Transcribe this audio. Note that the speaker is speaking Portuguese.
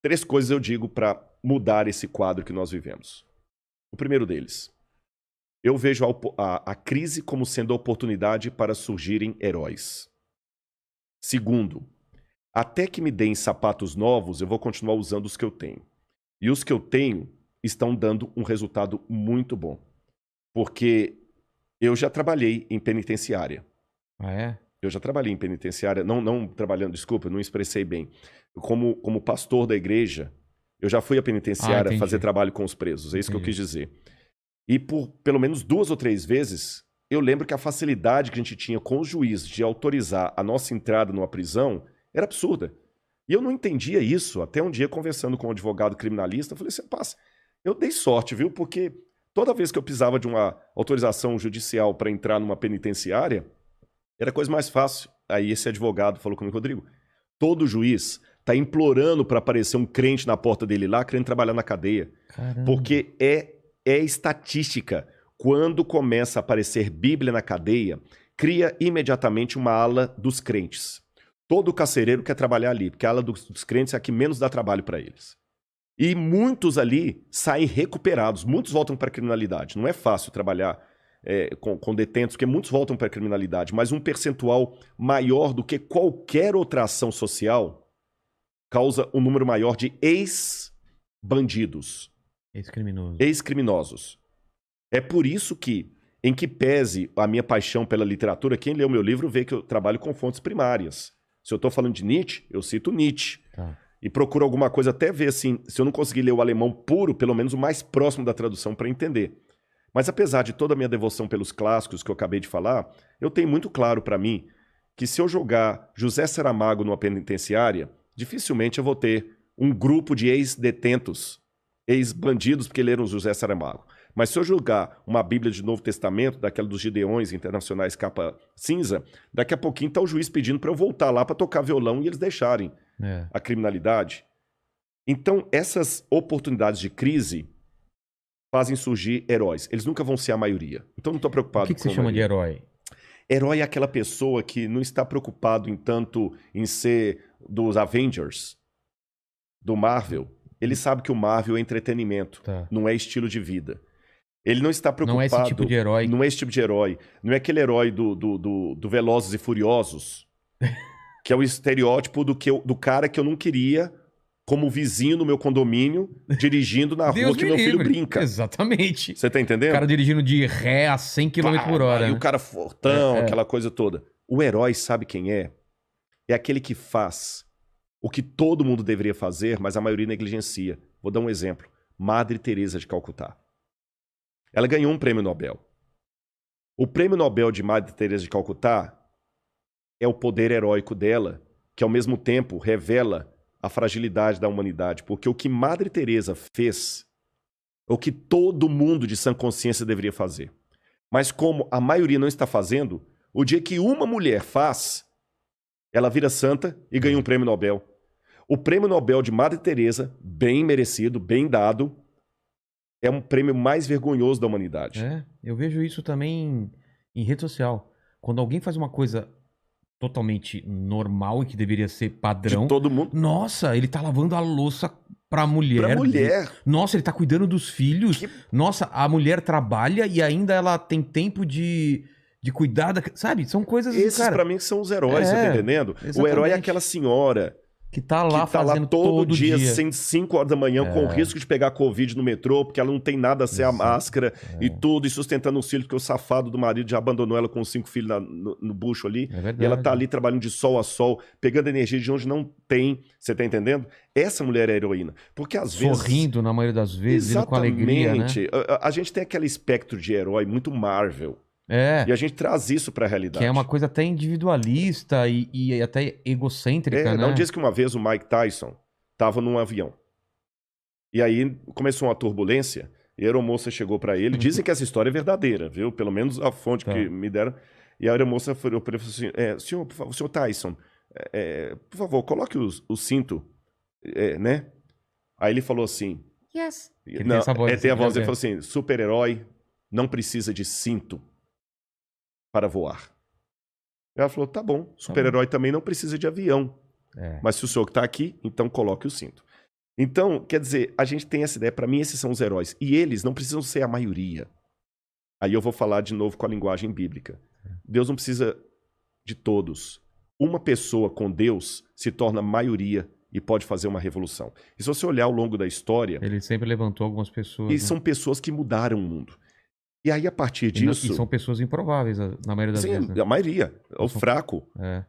3 coisas eu digo para mudar esse quadro que nós vivemos. O primeiro deles, eu vejo a crise como sendo a oportunidade para surgirem heróis. Segundo, até que me deem sapatos novos, eu vou continuar usando os que eu tenho. E os que eu tenho estão dando um resultado muito bom. Porque eu já trabalhei em penitenciária. Ah, é? Eu já trabalhei em penitenciária, não trabalhando, desculpa, não expressei bem. Como pastor da igreja, eu já fui à penitenciária fazer trabalho com os presos, é isso que eu quis dizer. E por pelo menos 2 ou 3 vezes, eu lembro que a facilidade que a gente tinha com os juízes de autorizar a nossa entrada numa prisão era absurda. E eu não entendia isso, até um dia conversando com um advogado criminalista, eu falei assim, passa, eu dei sorte, viu? Porque toda vez que eu precisava de uma autorização judicial para entrar numa penitenciária, era coisa mais fácil. Aí esse advogado falou comigo, Rodrigo, todo juiz está implorando para aparecer um crente na porta dele lá, querendo trabalhar na cadeia. Caramba. Porque é estatística. Quando começa a aparecer Bíblia na cadeia, cria imediatamente uma ala dos crentes. Todo carcereiro quer trabalhar ali, porque a ala dos crentes é a que menos dá trabalho para eles. E muitos ali saem recuperados, muitos voltam para a criminalidade. Não é fácil trabalhar com detentos, porque muitos voltam para a criminalidade, mas um percentual maior do que qualquer outra ação social causa um número maior de ex-bandidos. Ex-criminosos. É por isso que, em que pese a minha paixão pela literatura, quem leu meu livro vê que eu trabalho com fontes primárias. Se eu estou falando de Nietzsche, eu cito Nietzsche. Tá. E procuro alguma coisa, até ver assim, se eu não conseguir ler o alemão puro, pelo menos o mais próximo da tradução para entender. Mas apesar de toda a minha devoção pelos clássicos que eu acabei de falar, eu tenho muito claro para mim que se eu jogar José Saramago numa penitenciária, dificilmente eu vou ter um grupo de ex-detentos, ex-bandidos, porque leram José Saramago. Mas se eu jogar uma Bíblia de Novo Testamento, daquela dos Gideões Internacionais capa cinza, daqui a pouquinho está o juiz pedindo para eu voltar lá para tocar violão e eles deixarem a criminalidade. Então, essas oportunidades de crise fazem surgir heróis. Eles nunca vão ser a maioria. Então, não estou preocupado com o que você chama de herói? Herói é aquela pessoa que não está preocupado em ser dos Avengers, do Marvel. Ele sabe que o Marvel é entretenimento, não é estilo de vida. Ele não está preocupado... Não é esse tipo de herói. Não é esse tipo de herói. Não é aquele herói do Velozes e Furiosos, que é o estereótipo do cara que eu não queria como vizinho no meu condomínio, dirigindo na rua que meu filho brinca. Exatamente. Você tá entendendo? O cara dirigindo de ré a 100 km por hora. E o cara fortão, aquela coisa toda. O herói sabe quem é? É aquele que faz o que todo mundo deveria fazer, mas a maioria negligencia. Vou dar um exemplo. Madre Teresa de Calcutá. Ela ganhou um prêmio Nobel. O prêmio Nobel de Madre Teresa de Calcutá é o poder heróico dela, que ao mesmo tempo revela a fragilidade da humanidade, porque o que Madre Teresa fez é o que todo mundo de sã consciência deveria fazer. Mas como a maioria não está fazendo, o dia que uma mulher faz, ela vira santa e ganha um prêmio Nobel. O prêmio Nobel de Madre Teresa, bem merecido, bem dado, é um prêmio mais vergonhoso da humanidade. Eu vejo isso também em rede social. Quando alguém faz uma coisa totalmente normal e que deveria ser padrão. De todo mundo. Nossa, ele tá lavando a louça pra mulher. Pra mulher. Nossa, ele tá cuidando dos filhos. Nossa, a mulher trabalha e ainda ela tem tempo de cuidar da... Sabe? São coisas... Esses, cara, pra mim, são os heróis, você tá entendendo? Exatamente. O herói é aquela senhora... Que tá lá fazendo todo dia, 5 horas da manhã, com o risco de pegar Covid no metrô, porque ela não tem nada a ser a máscara e tudo, e sustentando os filhos, porque o safado do marido já abandonou ela com os 5 filhos no bucho ali. E ela tá ali trabalhando de sol a sol, pegando energia de onde não tem. Você tá entendendo? Essa mulher é a heroína. Porque às vezes... Sorrindo na maioria das vezes, com alegria, né? A gente tem aquele espectro de herói muito Marvel. E a gente traz isso pra realidade. Que é uma coisa até individualista e até egocêntrica, né? Não diz que uma vez o Mike Tyson tava num avião. E aí começou uma turbulência e a aeromoça chegou pra ele. Dizem que essa história é verdadeira, viu? Pelo menos a fonte que me deram. E a aeromoça falou pra ele assim, senhor, por favor, senhor Tyson, por favor, coloque o cinto, né? Aí ele falou assim... Yes. Não, tem a voz, ele falou assim, super-herói não precisa de cinto para voar. Ela falou, tá bom, super-herói também não precisa de avião. Mas se o senhor que tá aqui, então coloque o cinto. Então, quer dizer, a gente tem essa ideia. Para mim, esses são os heróis. E eles não precisam ser a maioria. Aí eu vou falar de novo com a linguagem bíblica. Deus não precisa de todos. Uma pessoa com Deus se torna maioria e pode fazer uma revolução. E se você olhar ao longo da história... Ele sempre levantou algumas pessoas. E né? são pessoas que mudaram o mundo. E aí, a partir disso... E são pessoas improváveis, na maioria das vezes. Né? A maioria. O fraco. É.